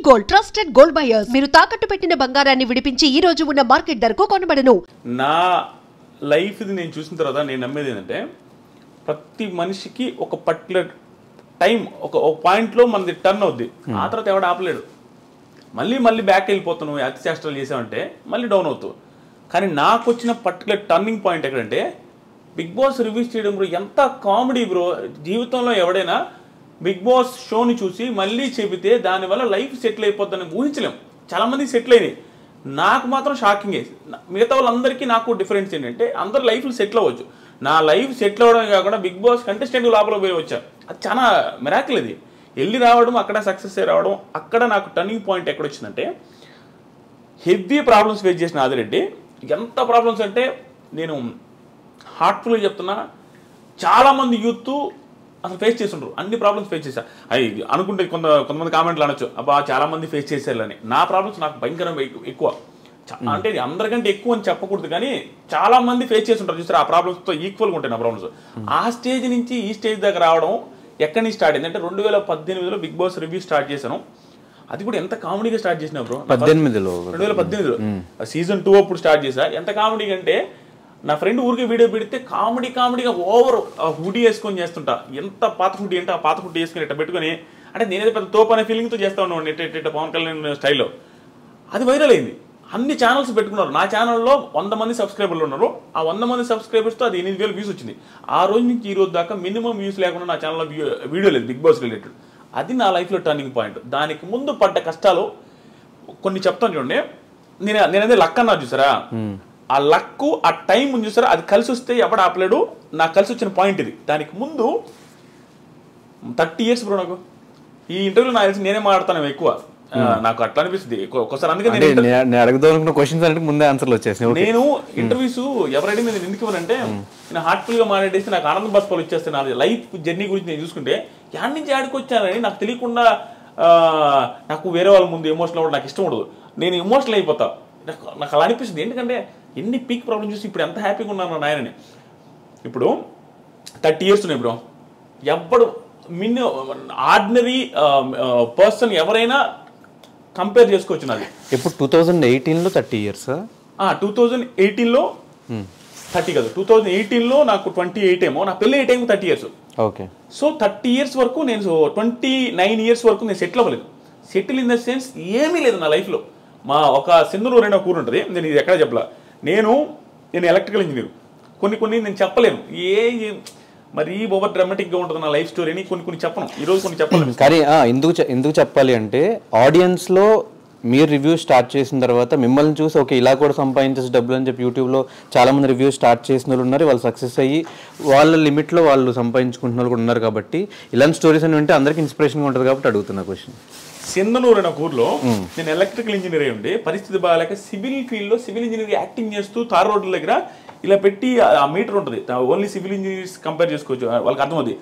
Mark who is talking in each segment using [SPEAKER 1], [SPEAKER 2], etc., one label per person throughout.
[SPEAKER 1] Gold trusted gold buyers. మీరు తాకట్టు పెట్టిన బంగారాన్ని విడిపించి ఈ రోజు ఉన్న మార్కెట్ ధరకు కొనబడను.
[SPEAKER 2] నా లైఫ్ ఇది నేను చూసిన తర్వాత నేను నమ్మేది ఏంటంటే ప్రతి మనిషికి ఒక పర్టికులర్ టైం ఒక పాయింట్లో మనది టర్న్ అవుద్ది. ఆ తర్వాత ఎవడు ఆపలేడు. మళ్ళీ బ్యాక్ వెళ్ళిపోతున్నావు, అతి చేష్టలు చేసామంటే మళ్ళీ డౌన్ అవుతావు. కానీ నాకు వచ్చిన పర్టికులర్ టర్నింగ్ పాయింట్ ఎక్కడంటే బిగ్ బాస్ రివ్యూస్ చేయడం బ్రో. ఎంత కామెడీ బ్రో. జీవితంలో ఎవడైనా బిగ్ బాస్ షోని చూసి మళ్ళీ చెబితే దానివల్ల లైఫ్ సెటిల్ అయిపోద్దని ఊహించలేం. చాలామంది సెటిల్ అయినాయి. నాకు మాత్రం షాకింగే. మిగతా వాళ్ళందరికీ నాకు డిఫరెన్స్ ఏంటంటే అందరు లైఫ్లో సెటిల్ అవ్వచ్చు. నా లైఫ్ సెటిల్ అవ్వడమే కాకుండా బిగ్ బాస్ కంటెస్టెంట్ లోపల పోయి వచ్చా. అది చాలా మిరాకిల్. అది వెళ్ళి రావడం, అక్కడ సక్సెస్ అయ్యి రావడం. అక్కడ నాకు టర్నింగ్ పాయింట్ ఎక్కడ వచ్చిందంటే హెవీ ప్రాబ్లమ్స్ ఫేస్ చేసిన ఆదిరెడ్డి. ఎంత ప్రాబ్లమ్స్ అంటే నేను హార్ట్ఫుల్గా చెప్తున్నా, చాలామంది యూత్ అసలు ఫేస్ చేస్తుండ్రు. అన్ని ప్రాబ్లమ్స్ ఫేస్ చేశా. అవి అనుకుంటే కొంతమంది కామెంట్లు అనొచ్చు, అబ్బా చాలామంది ఫేస్ చేశారని. నా ప్రాబ్లమ్స్ నాకు భయంకరంగా ఎక్కువ. అంటే అందరికంటే ఎక్కువ అని చెప్పకూడదు, కానీ చాలామంది ఫేస్ చేస్తుంటారు చూసారు. ఆ ప్రాబ్లమ్స్తో ఈక్వల్గా ఉంటాయి నా ప్రాబ్లమ్స్. ఆ స్టేజ్ నుంచి ఈ స్టేజ్ దగ్గర రావడం ఎక్కడి నుంచి స్టార్ట్ అయింది అంటే 2018లో బిగ్ బాస్ రివ్యూ స్టార్ట్ చేశాను. అది కూడా ఎంత కామెడీగా స్టార్ట్ చేసిన బ్రో. 2018లో సీజన్ 2 అప్పుడు స్టార్ట్ చేశా. ఎంత కామెడీగా అంటే నా ఫ్రెండ్ ఊరికి వీడియో పెడితే కామెడీగా ఓవర్ హుడీ వేసుకొని చేస్తుంటా. ఎంత పాత హుడీ అంటే ఆ పాత హుడీ వేసుకొని ఇట్లా పెట్టుకొని, అంటే నేనేదో పెద్ద తోపు అనే ఫీలింగ్తో చేస్తా ఉన్నాను. ఎట్ట పవన్ కళ్యాణ్ స్టైల్లో. అది వైరల్ అయింది. అన్ని ఛానల్స్ పెట్టుకున్నారు. నా ఛానల్లో 100 మంది సబ్స్క్రైబర్లు ఉన్నారు. ఆ 100 మంది సబ్స్క్రైబర్స్తో అది 8,000 వ్యూస్ వచ్చింది. ఆ రోజు నుంచి ఈ రోజు దాకా మినిమం వ్యూస్ లేకుండా నా ఛానల్లో వీడియో లేదు బిగ్ బాస్ రిలేటెడ్. అది నా లైఫ్లో టర్నింగ్ పాయింట్. దానికి ముందు పడ్డ కష్టాలు కొన్ని చెప్తాను చూడండి. నేనదే లక్ అన్నా చూసారా, ఆ లక్ ఆ టైం చూసారా, అది కలిసి వస్తే ఎవడు ఆపలేడు. నాకు కలిసి వచ్చిన పాయింట్ ఇది. దానికి ముందు 30 years బ్రో. నాకు ఈ ఇంటర్వ్యూలో నాకు తెలిసి నేనే మాట్లాడతాను ఎక్కువ. నాకు అట్లా అనిపిస్తుంది ఒకసారి. అందుకే నేను
[SPEAKER 3] అడుగుదాం క్వశ్చన్స్ అంటే ముందే ఆన్సర్లు వచ్చేసి
[SPEAKER 2] నేను ఇంటర్వ్యూస్ ఎవరైనా నేను ఎందుకు ఇవ్వనంటే నేను హార్ట్ఫుల్ గా మాట్లాడేసి నాకు ఆనంద బాష్పాలు వచ్చేస్తాయి. నా లైఫ్ జర్నీ గురించి నేను చూసుకుంటే యాడ్ నుంచి యాడికి వచ్చానని నాకు తెలియకుండా నాకు వేరే వాళ్ళ ముందు ఎమోషనల్ అవ్వడం నాకు ఇష్టం ఉండదు. నేను ఎమోషనల్ అయిపోతా. నాకు అలా అనిపిస్తుంది. ఎందుకంటే ఎన్ని పీక్ ప్రాబ్లమ్ చూసి ఇప్పుడు ఎంత హ్యాపీగా ఉన్నాను నాయనని. ఇప్పుడు 30 years ఉన్నాయి బ్రో. ఎవ్వడు ఆర్డినరీ పర్సన్ ఎవరైనా కంపేర్ చేసుకోవచ్చు. నాది
[SPEAKER 3] ఇప్పుడు 2018లో 30 years.
[SPEAKER 2] 2018లో 30 కాదు, 2018లో నాకు 28 ఏమో. నా పెళ్ళి 8 ఏమో 30 years.
[SPEAKER 3] ఓకే.
[SPEAKER 2] సో 30 years వరకు నేను 29 years వరకు నేను సెటిల్ అవ్వలేదు. సెటిల్ ఇన్ ద సెన్స్ ఏమీ లేదు నా లైఫ్లో. మా ఒక సింధనూరు అనే ఊరు ఉంటుంది. నేను ఇది ఎక్కడ చెప్పలా. నేను ఎలక్ట్రికల్ ఇంజనీర్. కొన్ని నేను చెప్పలేను. మరి ఓవర్ డ్రామాటిక్గా ఉంటుంది నా లైఫ్ స్టోరీని. కొన్ని చెప్పను. ఈరోజు కొన్ని చెప్పలేను.
[SPEAKER 3] కానీ ఎందుకు చెప్పాలి అంటే ఆడియన్స్లో మీరు రివ్యూ స్టార్ట్ చేసిన తర్వాత మిమ్మల్ని చూసి ఓకే ఇలా కూడా సంపాదించేసి డబ్బులు అని చెప్పి యూట్యూబ్లో చాలామంది రివ్యూ స్టార్ట్ చేసిన వాళ్ళు ఉన్నారు. వాళ్ళు సక్సెస్ అయ్యి వాళ్ళ లిమిట్లో వాళ్ళు సంపాదించుకుంటున్న వాళ్ళు కూడా ఉన్నారు. కాబట్టి ఇలాంటి స్టోరీస్ అని వింటే అందరికీ ఇన్స్పిరేషన్గా ఉంటుంది. కాబట్టి అడుగుతున్నా క్వశ్చన్.
[SPEAKER 2] సింధనూరు అనే ఊర్లో నేను ఎలక్ట్రికల్ ఇంజనీర్ అయి ఉండి పరిస్థితి బాగాలేక సివిల్ ఫీల్డ్లో సివిల్ ఇంజనీర్ యాక్టింగ్ చేస్తూ తార్ రోడ్ల దగ్గర ఇలా పెట్టి ఆ మీటర్ ఉంటుంది. ఓన్లీ సివిల్ ఇంజనీర్స్ కంపేర్ చేసుకోవచ్చు. వాళ్ళకి అర్థమవుతుంది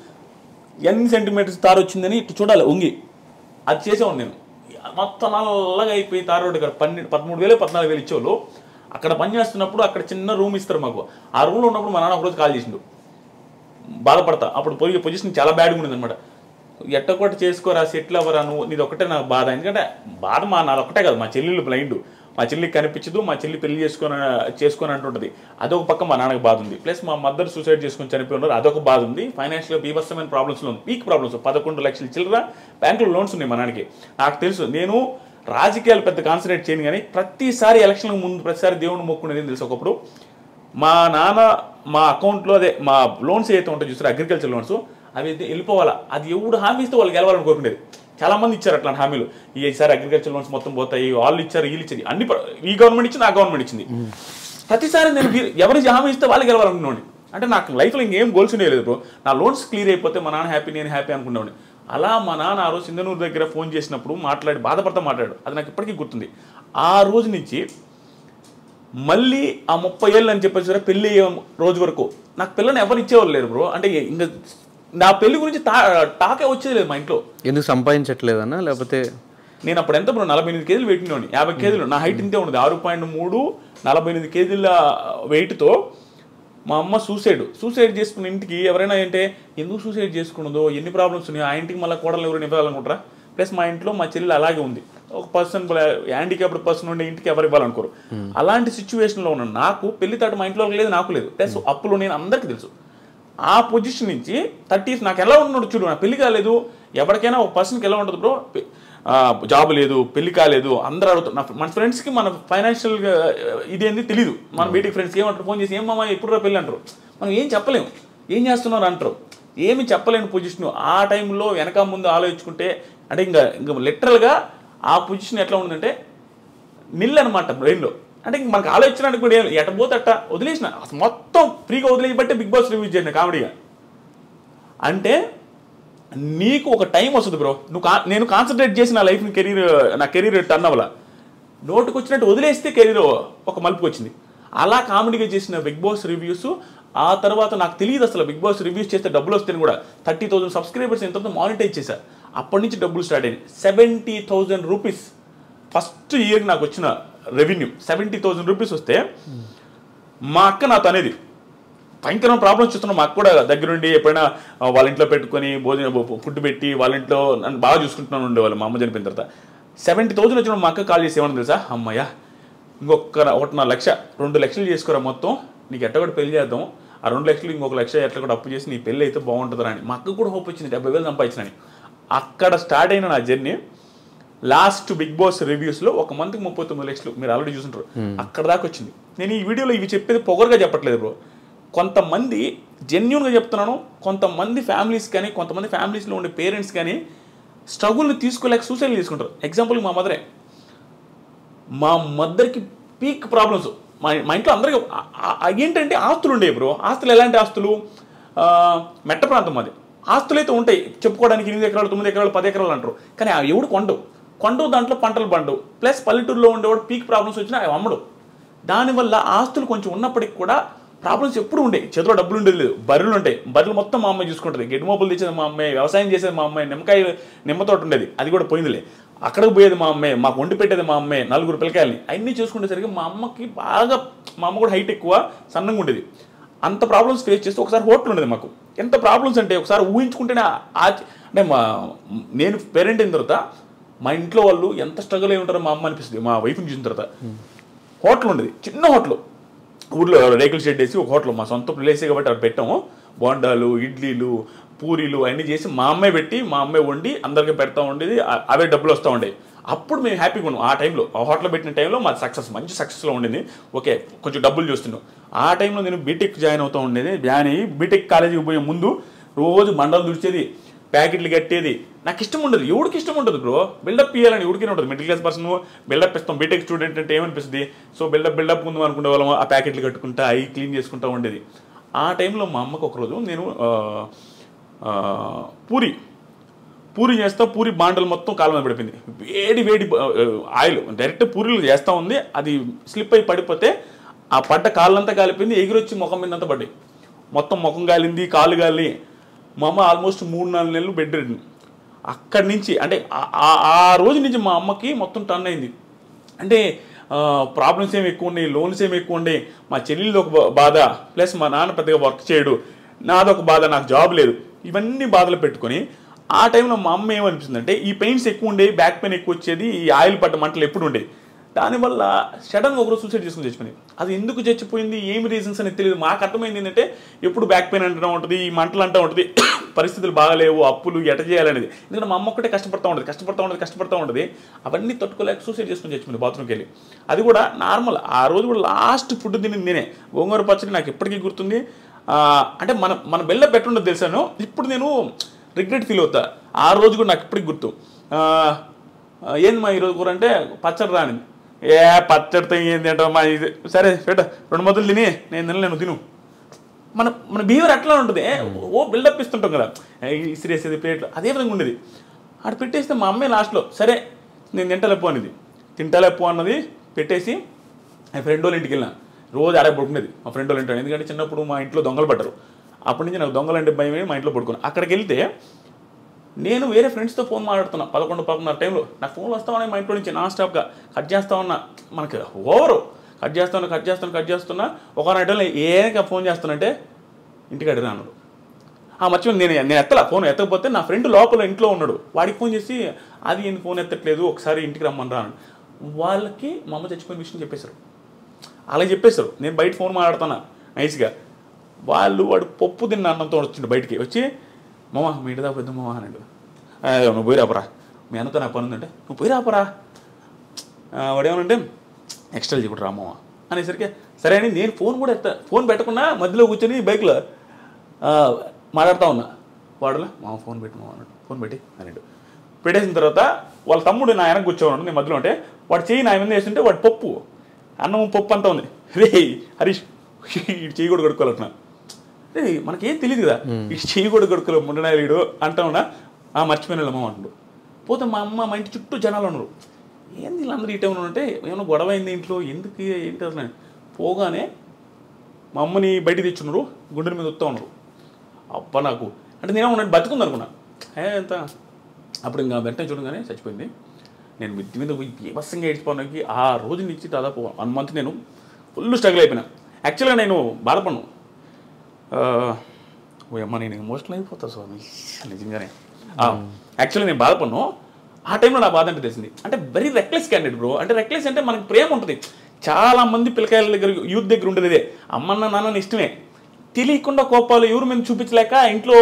[SPEAKER 2] ఎన్ని సెంటీమీటర్స్ తారు వచ్చిందని ఇటు చూడాలి ఉంగి. అది చేసేవాడు నేను. మొత్తం నల్లగా అయిపోయి తార్ రోడ్డు ఇక్కడ 13,000 14,000 ఇచ్చేవాళ్ళు. అక్కడ పని చేస్తున్నప్పుడు అక్కడ చిన్న రూమ్ ఇస్తారు మాకు. ఆ రూమ్లో ఉన్నప్పుడు మా నాన్న ఒకరోజు కాల్ చేసిండు. బాధపడతా. అప్పుడు పొజిషన్ చాలా బ్యాడ్గా ఉండేది అనమాట. ఎట్టొకటి చేసుకోరా, సెటిల్ అవ్వరా, నువ్వు నీది ఒకటే నాకు బాధ. ఎందుకంటే బాధ నాది ఒకటే కాదు. మా చెల్లెళ్ళు బ్లైండ్. మా చెల్లికి కనిపించదు. మా చెల్లి పెళ్లి చేసుకొని అంటుంటుంది. అదొక పక్క మా నాన్నకి బాధ ఉంది. ప్లస్ మా మదర్ సూసైడ్ చేసుకొని చనిపోయి ఉన్నారు. అదొక బాధ ఉంది. ఫైనాన్షియల్గా బీభత్సమైన ప్రాబ్లమ్స్లో ఉంది. Peak problems. 11 లక్షల చిల్లర బ్యాంకులో లోన్స్ ఉన్నాయి మా నాన్నకి. నాకు తెలుసు. నేను రాజకీయాలు పెద్ద కాన్సన్ట్రేట్ చేయను, కానీ ప్రతిసారి ఎలక్షన్లకు ముందు ప్రతిసారి దేవుడిని మొక్కునేది తెలుసు. ఒకప్పుడు మా నాన్న మా అకౌంట్లో అదే మా లోన్స్ ఏదైతే ఉంటాయో చూసారు, అగ్రికల్చర్ లోన్స్, అవి అయితే వెళ్ళిపోవాలా. అది ఎవడు హామీ ఇస్తే వాళ్ళు గెలవాలని కోరుకునేది. చాలామంది ఇచ్చారు అట్లాంటి హామీలు. ఈసారి అగ్రికల్చర్ లోన్స్ మొత్తం పోతాయి, వాళ్ళు ఇచ్చారు, వీళ్ళు ఇచ్చారు, అన్ని ఈ గవర్నమెంట్ ఇచ్చింది, ఆ గవర్నమెంట్ ఇచ్చింది. ప్రతిసారి నేను ఎవరు హామీ ఇస్తే వాళ్ళు గెలవాలనుకునేవాడిని. అంటే నాకు లైఫ్లో ఇంకేం గోల్స్ లేదు బ్రో. నా లోన్స్ క్లియర్ అయిపోతే మా నాన్న హ్యాపీ, నేను హ్యాపీ అనుకునేవాడిని. అలా మా నాన్న ఆ రోజు సింధనూరు దగ్గర ఫోన్ చేసినప్పుడు బాధపడతా మాట్లాడాడు. అది నాకు ఇప్పటికీ గుర్తుంది. ఆ రోజు నుంచి మళ్ళీ ఆ 30 ఏళ్ళు అని చెప్పేసి పెళ్ళి అయ్యే రోజు వరకు నాకు పిల్లని ఎవరు ఇచ్చేవాళ్ళు లేరు బ్రో. అంటే ఇంకా నా పెళ్లి గురించి టాకే వచ్చేది లేదు మా ఇంట్లో.
[SPEAKER 3] ఎందుకు సంపాదించట్లేదన్నా? లేకపోతే
[SPEAKER 2] నేను అప్పుడు ఎంత బ్రో 48 కేజీలు పెట్టినోని. 50 కేజీలు నా హైట్ ఇంతే ఉండదు. 6.3 48 కేజీల వెయిట్తో మా అమ్మ సూసైడ్ చేసుకున్న ఇంటికి ఎవరైనా అంటే ఎందుకు సూసైడ్ చేసుకున్నదో, ఎన్ని ప్రాబ్లమ్స్ ఉన్నాయో, ఆ ఇంటికి మళ్ళీ కోడలు ఎవరైనా ఇవ్వాలనుకుంటారా. ప్లస్ మా ఇంట్లో మా చెల్లెలు అలాగే ఉంది. ఒక పర్సన్ హ్యాండిక్యాప్డ్ పర్సన్ ఉండే ఇంటికి ఎవరు ఇవ్వాలనుకోరు. అలాంటి సిచ్యువేషన్లో ఉన్న నాకు పెళ్లి తాట మా ఇంట్లో లేదు, నాకు లేదు, ప్లస్ అప్పులు నేను అందరికీ తెలుసు. ఆ పొజిషన్ నుంచి 30s నాకు ఎలా ఉన్నాడు చూడు, నా పెళ్లి కాలేదు. ఎవరికైనా ఒక పర్సన్కి ఎలా ఉంటుంది బ్రో, జాబ్ లేదు, పెళ్లి కాలేదు, అందరూ అడుగుతారు. మన ఫ్రెండ్స్కి మన ఫైనాన్షియల్ ఇదేంది తెలియదు. మన బయటికి ఫ్రెండ్స్కి ఏమంటారు, ఫోన్ చేసి ఏం మామ ఎప్పుడు పెళ్ళి అంటారు. మనం ఏం చెప్పలేము, ఏం చేస్తున్నారు అంటారు, ఏమి చెప్పలేని పొజిషన్. ఆ టైంలో వెనక ముందు ఆలోచించుకుంటే అంటే ఇంకా లిటరల్గా ఆ పొజిషన్ ఎట్లా ఉందంటే నిల్ అనమాట బ్రెయిన్లో. అంటే ఇంక మనకు ఆలోచించడానికి కూడా ఏం ఎట్టబోతే అట్ట వదిలేసిన, అసలు మొత్తం ఫ్రీగా వదిలేయబట్టే బిగ్ బాస్ రివ్యూ చేసిన కామెడీగా. అంటే నీకు ఒక టైం వస్తుంది బ్రో, నేను కాన్సన్ట్రేట్ చేసి నా లైఫ్ని నా కెరీర్ టర్న్ అవ్వాల, నోటుకు వచ్చినట్టు వదిలేస్తే కెరీర్ ఒక మలుపుకి వచ్చింది. అలా కామెడీగా చేసిన బిగ్ బాస్ రివ్యూస్. ఆ తర్వాత నాకు తెలియదు అసలు బిగ్ బాస్ రివ్యూస్ చేస్తే డబ్బులు వస్తాయని కూడా. 30,000 సబ్స్క్రైబర్స్ ఎంతో మానిటైజ్ చేశారు. అప్పటి నుంచి డబ్బులు స్టార్ట్ అయింది. 70,000 రూపీస్ ఫస్ట్ ఇయర్ నాకు వచ్చిన రెవెన్యూ. 70,000 రూపీస్ వస్తే మా అక్క నాతో అనేది భయంకరమైన ప్రాబ్లమ్స్ చూస్తున్నాం. మా అక్క కూడా దగ్గరుండి ఎప్పుడైనా వాళ్ళ ఇంట్లో పెట్టుకొని ఫుడ్ పెట్టి వాళ్ళ ఇంట్లో నన్ను బాగా చూసుకుంటున్నాను ఉండేవాళ్ళు. మా అమ్మ చనిపోయిన తర్వాత 70,000 వచ్చిన మా అక్క కాల్ చేసి ఏమన్నా తెలుసా, అమ్మయ్య ఇంకొక 1.5 లక్ష 2 లక్షలు చేసుకోరా మొత్తం, నీకు ఎట్ట కూడా పెళ్లి చేద్దాం, ఆ 2 లక్షలు ఇంకొక లక్ష ఎట్లా కూడా అప్పు చేసి నీ పెళ్ళి అయితే బాగుంటుందని అని. మా అక్క కూడా హోప్ వచ్చింది 70,000 సంపాదించినని. అక్కడ స్టార్ట్ అయిన నా జర్నీ లాస్ట్ బిగ్ బాస్ రివ్యూస్లో ఒక మంత్కి 39 లక్షలు మీరు ఆల్రెడీ చూసుంటారు. అక్కడ దాకా వచ్చింది. నేను ఈ వీడియోలో ఇవి చెప్పేది పొగరుగా చెప్పట్లేదు బ్రో, కొంతమంది జెన్యూన్గా చెప్తున్నాను. కొంతమంది ఫ్యామిలీస్ కానీ, కొంతమంది ఫ్యామిలీస్లో ఉండే పేరెంట్స్ కానీ స్ట్రగుల్ని తీసుకోలేక సూసైడ్ తీసుకుంటారు. ఎగ్జాంపుల్ మా మా మదర్కి పీక్ ప్రాబ్లమ్స్. మా ఇంట్లో అందరికీ ఏంటంటే ఆస్తులు ఉండేవి బ్రో. ఆస్తులు ఎలాంటి ఆస్తులు, మెట్ట ప్రాంతం మాది. ఆస్తులు అయితే ఉంటాయి చెప్పుకోవడానికి, 8 ఎకరాలు 9 ఎకరాలు 10 ఎకరాలు అంటారు, కానీ అవి ఎవడు కొండవు దాంట్లో పంటలు పండవు. ప్లస్ పల్లెటూరులో ఉండేవాడు పీక్ ప్రాబ్లమ్స్ వచ్చినా అవి అమ్మడు. దానివల్ల ఆస్తులు కొంచెం ఉన్నప్పటికి కూడా ప్రాబ్లమ్స్ ఎప్పుడు ఉండే, చేతిలో డబ్బులు ఉండేది లేదు. బర్రెలు ఉంటాయి, బర్రెలు మొత్తం మా అమ్మాయి చూసుకుంటుంది. గెడ్డి మోపులు తెచ్చేది మా అమ్మాయి, వ్యవసాయం చేసేది మా అమ్మాయి, నిమ్మతోట ఉండేది అది కూడా పోయిందిలే, అక్కడికి పోయేది మా అమ్మాయి, మాకు వండి పెట్టేది మా అమ్మాయి, 4 పిల్లకాయలని. అన్నీ చూసుకునేసరికి మా అమ్మకి బాగా, మా అమ్మ కూడా హైట్ ఎక్కువ, సన్నంగా ఉండేది. అంత ప్రాబ్లమ్స్ ఫేస్ చేస్తే ఒకసారి హోటల్ ఉండేది మాకు. ఎంత ప్రాబ్లమ్స్ అంటే ఒకసారి ఊహించుకుంటేనే అంటే నేను పేరెంట్ అయిన తర్వాత మా ఇంట్లో వాళ్ళు ఎంత స్ట్రగుల్ అయి ఉంటారో మా అమ్మ అనిపిస్తుంది. మా వైఫ్ని చూసిన తర్వాత హోటల్ ఉండేది, చిన్న హోటల్, ఊర్లో రేకుల షెడ్ వేసి ఒక హోటల్, మా సొంత ప్లేసే కాబట్టి అక్కడ పెట్టాము. బోండాలు, ఇడ్లీలు, పూరీలు అన్నీ చేసి మా అమ్మాయి పెట్టి, మా అమ్మాయి వండి అందరికీ పెడతా ఉండేది. అవే డబ్బులు వస్తూ ఉండేవి. అప్పుడు మేము హ్యాపీగా ఉన్నాం. ఆ టైంలో, ఆ హోటల్ పెట్టిన టైంలో మా మంచి సక్సెస్లో ఉండేది. ఓకే, కొంచెం డబ్బులు చూస్తున్నాం. ఆ టైంలో నేను బీటెక్ జాయిన్ అవుతూ ఉండేది. జాయిన్ అయ్యి బీటెక్ కాలేజీకి పోయే ముందు రోజు మండలు దుడిచేది, ప్యాకెట్లు కట్టేది. నాకు ఇష్టం ఉండదు, ఎవరికి ఇష్టం ఉంటుంది బ్రో, బిల్డప్ ఇవ్వాలని ఎవరికైనా ఉంటుంది. మిడిల్ క్లాస్ పర్సన్ బిల్డప్ ఇస్తాం. బీటెక్ స్టూడెంట్ అంటే ఏమనిపిస్తుంది, సో బిల్డప్ ముందు అనుకునే వాళ్ళం. ఆ ప్యాకెట్లు కట్టుకుంటా, అవి క్లీన్ చేసుకుంటూ ఉండేది. ఆ టైంలో మా అమ్మకు ఒకరోజు నేను పూరి చేస్తా, పూరి బాండలు మొత్తం కాళ్ళ మీద పడిపోయింది. వేడి ఆయిల్ డైరెక్ట్ పూరీలు చేస్తూ ఉంది, అది స్లిప్ అయి పడిపోతే ఆ పడ్డ కాళ్ళంతా కాలిపోయింది. ఎగిరొచ్చి ముఖం మీద అంతా పడ్డాయి. మొత్తం ముఖం కాలింది, కాళ్ళు కాలి. మా అమ్మ ఆల్మోస్ట్ 3-4 నెలలు బెడ్ రెడ్. అక్కడి నుంచి అంటే ఆ రోజు నుంచి మా అమ్మకి మొత్తం టర్న్ అయింది. అంటే ప్రాబ్లమ్స్ ఏమి ఎక్కువ ఉన్నాయి, లోన్స్ ఏమి ఎక్కువ ఉన్నాయి, మా చెల్లెలది ఒక బాధ, ప్లస్ మా నాన్న పెద్దగా వర్క్ చేయడు, నాదొక బాధ, నాకు జాబ్ లేదు, ఇవన్నీ బాధలు పెట్టుకొని ఆ టైంలో మా అమ్మ ఏమనిపిస్తుంది అంటే ఈ పెయిన్స్ ఎక్కువ ఉండేవి, బ్యాక్ పెయిన్ ఎక్కువ వచ్చేది, ఈ ఆయిల్ పట్ట మంటలు ఎప్పుడు ఉండేవి. దానివల్ల సడన్గా ఒకరోజు సూసైడ్ చేసుకుని చచ్చిపోయింది. అది ఎందుకు చచ్చిపోయింది, ఏమి రీజన్స్ అనేది తెలియదు. మాకు అర్థమైంది ఏంటంటే ఎప్పుడు బ్యాక్ పెయిన్ అంటూ ఉంటుంది, ఈ మంటలు అంటూ ఉంటుంది, పరిస్థితులు బాగాలేవు, అప్పులు ఎట చేయాలనేది. ఎందుకంటే మా అమ్మ ఒక్కటే కష్టపడతా ఉంటుంది. అవన్నీ తట్టుకోలేక సూసైడ్ చేసుకుని చచ్చిపోయింది బాత్రూమ్కి వెళ్ళి. అది కూడా నార్మల్. ఆ రోజు కూడా లాస్ట్ ఫుడ్ తినింది నేనే. గోంగూర పచ్చడి నాకు ఎప్పటికీ గుర్తుంది. అంటే మన బెల్ల పెట్టుండదు తెలుసాను. ఇప్పుడు నేను రిగ్రెట్ ఫీల్ అవుతా. ఆ రోజు కూడా నాకు ఇప్పటికి గుర్తు. ఏంది మా ఈరోజు కూర అంటే పచ్చడి రాని. పచ్చడితో ఏంది అంటే మా ఇది సరే పెట్ట 2 మొదలు తిని నేను తినలేను, తిను. మన బిహేవియర్ అట్లా ఉంటుంది. బిల్డప్ ఇస్తుంటాం కదా, ఇసిరేసేది ప్లేట్లు, అదే విధంగా ఉండేది. అక్కడ పెట్టేస్తే మా అమ్మాయి లాస్ట్లో సరే నేను తింటలేపు అన్నది పెట్టేసి మా ఫ్రెండ్ వాళ్ళ ఇంటికి వెళ్ళినా. రోజు ఆడే పడుకునేది మా ఫ్రెండ్ వాళ్ళ ఇంట్లో. ఎందుకంటే చిన్నప్పుడు మా ఇంట్లో దొంగలు పడ్డారు. అప్పటి నుంచి నాకు దొంగలు అంటే భయమే, మా ఇంట్లో పడుకున్నాను. అక్కడికి వెళ్తే నేను వేరే ఫ్రెండ్స్తో ఫోన్ మాట్లాడుతున్నా 11-11 టైంలో. నాకు ఫోన్లు వస్తా ఉన్నాయి మా ఇంట్లో నుంచి నాన్ స్టాప్గా. కట్ చేస్తా ఉన్నా, మనకి ఓవరు కట్ చేస్తున్నా. ఒక నైట్లో ఏక ఫోన్ చేస్తానంటే ఇంటికి అడిగినా అన్నాడు. మర్చిపోయి నేను ఎత్తలా, ఫోన్ ఎత్తకపోతే నా ఫ్రెండ్ లోపల ఇంట్లో ఉన్నాడు, వాడికి ఫోన్ చేసి అది ఏంది ఫోన్ ఎత్తట్లేదు ఒకసారి ఇంటికి రమ్మని రాను. వాళ్ళకి మా అమ్మ చచ్చిపోయిన విషయం చెప్పేశారు. అలా చెప్పేశారు. నేను బయట ఫోన్ మాట్లాడుతున్నా నైస్గా. వాడు పప్పు తిన్న అన్నంతో వచ్చిండు బయటికి వచ్చి, మామ మీ ఇంటి దాకా పెద్ద మామ అన్నాడు. నువ్వు పోయి రాపరా, మీ అన్నతో నాకు పని ఉందంటే నువ్వు పోయి రాపరా. వాడేమనంటే ఎక్స్ట్రా చెప్పడు రామమ్మ అనేసరికి సరే అని నేను ఫోన్ కూడా ఫోన్ పెట్టకుండా మధ్యలో కూర్చొని బైక్లో మాట్లాడుతూ ఉన్నా. వాడులో మామ ఫోన్ పెట్టి మామ అన్నాడు. ఫోన్ పెట్టి అన్నాడు. పెట్టేసిన తర్వాత వాళ్ళ తమ్ముడు నా వెనక కూర్చోన్నాడు, నేను మధ్యలో ఉంటే వాడు చెయ్యి నా మీద వేస్తుంటే వాడు పప్పు అన్నం పప్పు అంతా ఉంది. రే హరీష్ ఇటు చెయ్యి కూడా కొడుకోవాలంటున్నా. రే మనకేం తెలియదు కదా, ఇటు చెయ్యి కూడా కొడుకోలే ముండనాయుడు అంటా ఉన్నా. మర్చిపోయిన అమ్మ అంటాడు. పోతే మా అమ్మ మా ఇంటి చుట్టూ జనాలు ఉన్నారు. ఏంది వీళ్ళందరూ ఇటే ఉంటే ఏమన్నా గొడవ అయింది ఇంట్లో, ఎందుకు ఏంటి అసలు. పోగానే మా అమ్మని బయటికి తెచ్చున్నారు, గుండెల మీద వస్తూ ఉన్నారు. అబ్బా నాకు అంటే నేనే ఉన్నట్టు బతుకుంది అనుకున్నా. ఎంత అప్పుడు ఇంకా వెంటనే చూడగానే చచ్చిపోయింది. నేను మిద్ది మీద పోయి బీభత్సంగా ఏడ్చిపోవడానికి ఆ రోజు నుంచి దాదాపు 1 month నేను ఫుల్ స్ట్రగుల్ అయిపోయినా. యాక్చువల్గా నేను బాధపడను, ఓ అమ్మ నేను ఎమోషనల్ అయిపోతా స్వామి నిజంగానే. యాక్చువల్గా నేను బాధపడను. ఆ టైంలో నా బాధ అంటే తెలిసింది. అంటే వెరీ రెక్లెస్ క్యాండిడేట్ బ్రో. అంటే రెక్లెస్ అంటే మనకి ప్రేమ ఉంటుంది. చాలామంది పిల్లకాయల దగ్గర యూత్ దగ్గర ఉండేది ఇదే, అమ్మన్న నాన్న ఇష్టమే, తెలియకుండా కోపాలు ఎవరు మేము చూపించలేక ఇంట్లో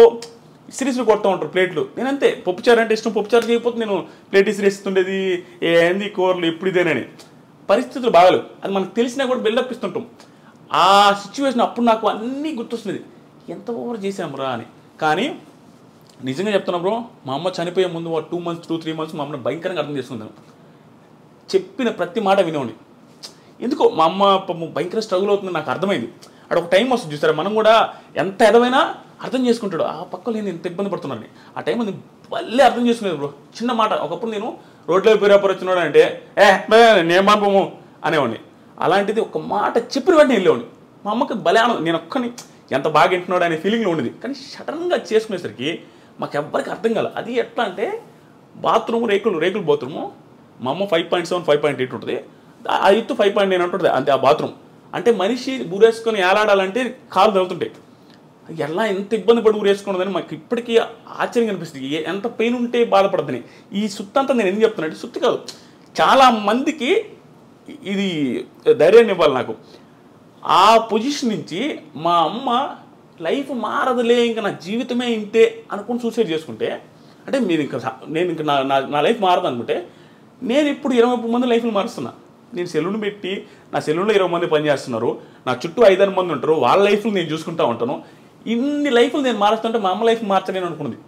[SPEAKER 2] సిరీస్లు కొడుతూ ఉంటారు ప్లేట్లు. నేనంతే, పప్పుచారు అంటే ఇష్టం, పప్పుచారు చేయకపోతే నేను ప్లేట్ ఇసిరేస్తుండేది, ఏంది కూరలు ఎప్పుడు ఇదేనని. పరిస్థితులు బాగాలేవు, అది మనకు తెలిసినా కూడా బిల్డప్ ఇస్తుంటాం. ఆ సిచ్యువేషన్ అప్పుడు నాకు అన్నీ గుర్తొస్తుంది, ఎంత ఓవర్ చేసామురా అని. కానీ నిజంగా చెప్తున్నా బ్రో, మా అమ్మ చనిపోయే ముందు 2 months 2-3 months మా అమ్మని భయంకరంగా అర్థం చేసుకుంటాను. చెప్పిన ప్రతి మాట వినేవాడిని. ఎందుకో మా అమ్మ భయంకర స్ట్రగుల్ అవుతుంది నాకు అర్థమైంది. అక్కడ ఒక టైం వస్తుంది చూసారా, మనం కూడా ఎంత ఎదవైనా అర్థం చేసుకుంటాడు. ఆ పక్కలో నేను ఎంత ఇబ్బంది పడుతున్నాను ఆ టైంలో నేను మళ్ళీ అర్థం చేసుకునేది బ్రో. చిన్న మాట, ఒకప్పుడు నేను రోడ్లో పేరాపర్ వచ్చినాడు అంటే నేను పంపము అనేవాడిని. అలాంటిది ఒక మాట చెప్పిన వెంటనే వెళ్ళేవాడిని. మా అమ్మకి భలే నేను ఒక్కని ఎంత బాగా వింటున్నాడు అనే ఫీలింగ్లో ఉండేది. కానీ సడన్గా చేసుకునేసరికి మాకు ఎవ్వరికి అర్థం కాదు. అది ఎట్లా అంటే బాత్రూము రేకులు బాత్రూము, మా అమ్మ 5.7 5.8 ఉంటుంది, ఆ ఎత్తు 5.9 ఉంటుంది అంతే ఆ బాత్రూమ్. అంటే మనిషి ఊరేసుకొని ఏలాడాలంటే కాలు తగులుతుంటాయి. ఎలా ఎంత ఇబ్బంది పడి ఊరేసుకున్నదని మాకు ఇప్పటికీ ఆశ్చర్యం కనిపిస్తుంది, ఎంత పెయిన్ ఉంటే బాధపడద్దని. ఈ సుత్తి అంతా నేను ఎందుకు చెప్తున్నా అంటే, సుత్తి కాదు, చాలా మందికి ఇది ధైర్యాన్ని ఇవ్వాలి నాకు. ఆ పొజిషన్ నుంచి మా అమ్మ లైఫ్ మారదులే, ఇంకా నా జీవితమే ఇంతే అనుకుని సూసైడ్ చేసుకుంటే, అంటే నేను ఇంకా నా లైఫ్ మారదు అనుకుంటే, నేను ఇప్పుడు 20 మంది లైఫ్లు మారుస్తున్నా. నేను సెలూన్ పెట్టి నా సెలూన్లో 20 మంది పనిచేస్తున్నారు, నా చుట్టూ 5-6 మంది ఉంటారు, వాళ్ళ లైఫ్లు నేను చూసుకుంటూ ఉంటాను. ఇన్ని లైఫ్లు నేను మారుస్తుంటే మా అమ్మ లైఫ్ మార్చలేను అనుకున్నది.